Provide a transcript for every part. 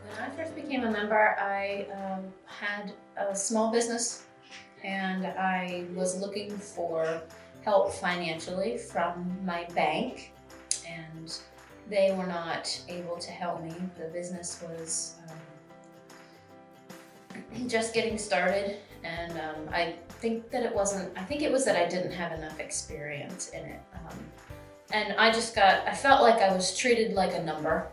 When I first became a member, I had a small business and I was looking for help financially from my bank, and they were not able to help me. The business was just getting started, and I think it was that I didn't have enough experience in it. And I felt like I was treated like a number.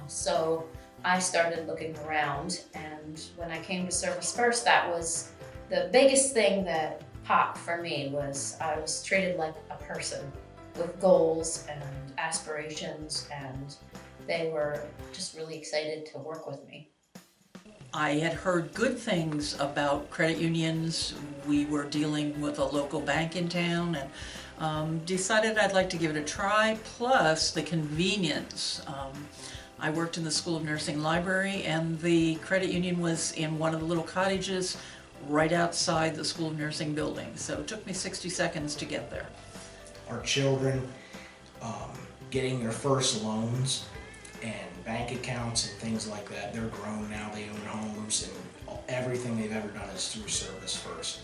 So I started looking around, and when I came to Service First, that was the biggest thing that popped for me. Was I was treated like a person with goals and aspirations, and they were just really excited to work with me. I had heard good things about credit unions. We were dealing with a local bank in town and decided I'd like to give it a try, plus the convenience. I worked in the School of Nursing library, and the credit union was in one of the little cottages right outside the School of Nursing building. So it took me 60 seconds to get there. Our children getting their first loans and bank accounts and things like that. They're grown now, they own homes, and everything they've ever done is through Service First,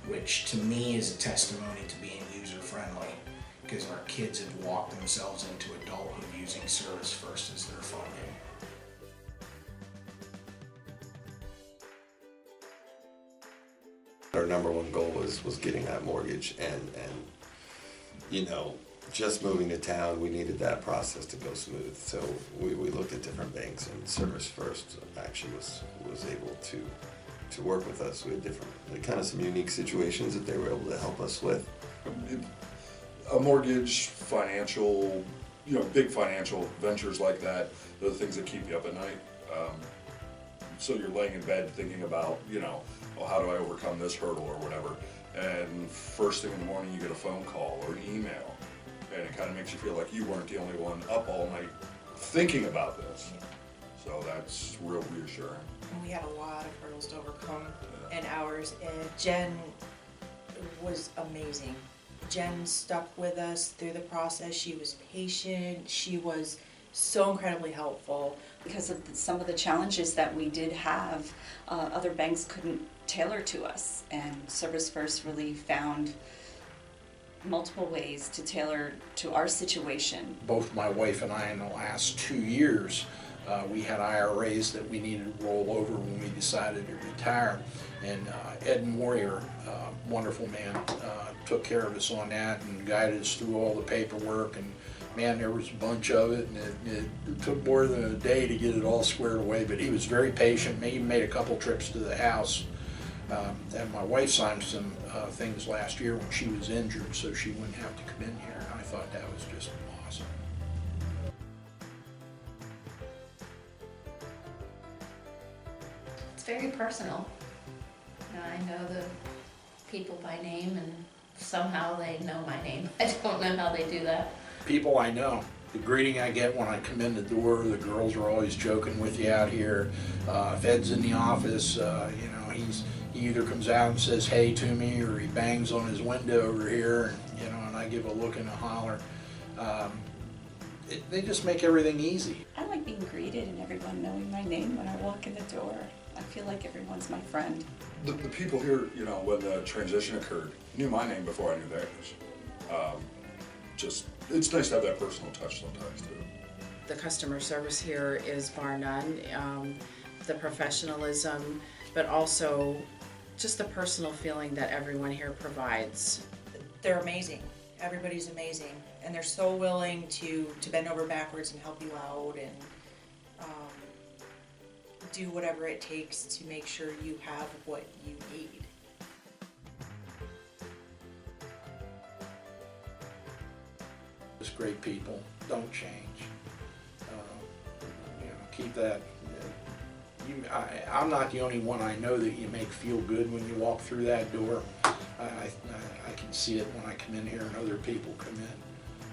which to me is a testimony to being user-friendly, because our kids have walked themselves into adulthood using Service First as their funding. Our number one goal was getting that mortgage, and you know, just moving to town, we needed that process to go smooth. So we looked at different banks, and Service First actually was able to work with us. We had different, kind of some unique situations that they were able to help us with. A mortgage, financial, big financial ventures like that, they're the things that keep you up at night. So you're laying in bed thinking about, well, how do I overcome this hurdle or whatever, and first thing in the morning you get a phone call or an email, and it kind of makes you feel like you weren't the only one up all night thinking about this. So that's real reassuring. We had a lot of hurdles to overcome in ours, and Jen was amazing. Jen stuck with us through the process. She was patient. She was so incredibly helpful. Because of some of the challenges that we did have, other banks couldn't tailor to us, and Service First really found multiple ways to tailor to our situation. Both my wife and I, in the last 2 years, we had IRAs that we needed to roll over when we decided to retire, and Ed Moyer, wonderful man, took care of us on that and guided us through all the paperwork. And man, there was a bunch of it, and it took more than a day to get it all squared away, but he was very patient. He even made a couple trips to the house. And my wife signed some things last year when she was injured, so she wouldn't have to come in here. And I thought that was just awesome. It's very personal. I know the people by name, and somehow they know my name. I don't know how they do that. People I know. The greeting I get when I come in the door, the girls are always joking with you out here. If Ed's in the office, he either comes out and says hey to me, or he bangs on his window over here, and I give a look and a holler. They just make everything easy. I like being greeted and everyone knowing my name when I walk in the door. I feel like everyone's my friend. The people here, when the transition occurred, knew my name before I knew theirs. It's nice to have that personal touch sometimes too. The customer service here is bar none. The professionalism, but also just the personal feeling that everyone here provides. They're amazing. Everybody's amazing, and they're so willing to bend over backwards and help you out, and do whatever it takes to make sure you have what you need. Just great people. Don't change. Keep that. I'm not the only one I know that you make feel good when you walk through that door. I can see it when I come in here and other people come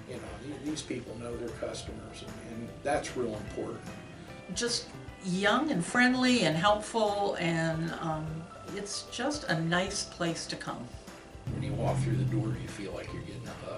in. These people know their customers, and that's real important. Just young and friendly and helpful, and it's just a nice place to come. When you walk through the door, you feel like you're getting a hug.